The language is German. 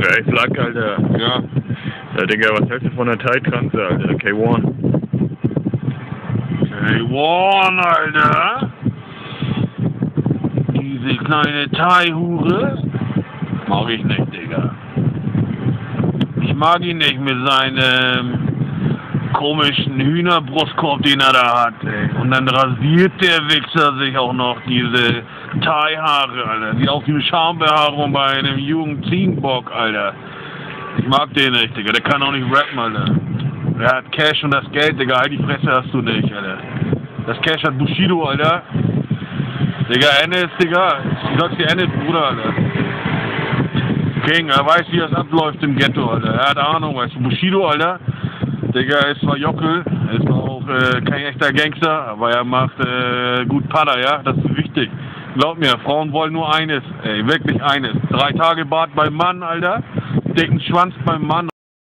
Ey, Flack, Alter. Ja. Ja, Digga, was hältst du von der Thai-Transe, Alter? K1. K1, Alter. Diese kleine Thai-Hure. Mag ich nicht, Digga. Ich mag ihn nicht mit seinem komischen Hühnerbrustkorb, den er da hat, ey. Und dann rasiert der Wichser sich auch noch diese Thai-Haare, Alter. Sieht aus wie eine Schambehaarung bei einem Jugend-Ziegenbock, Alter. Ich mag den nicht, Digga. Der kann auch nicht rappen, Alter. Der hat Cash und das Geld, Digga. Halt die Fresse hast du nicht, Alter. Das Cash hat Bushido, Alter. Digga, Ennis, Digga. Ich sag's dir, Ennis, Bruder, Alter. King, er weiß, wie das abläuft im Ghetto, Alter. Er hat Ahnung, weißt du. Bushido, Alter. Digga, ist zwar Jockel, ist auch kein echter Gangster, aber er macht gut Pada, ja. Das ist wichtig. Glaub mir, Frauen wollen nur eines, ey. Wirklich eines. 3 Tage Bart beim Mann, Alter. Dicken Schwanz beim Mann.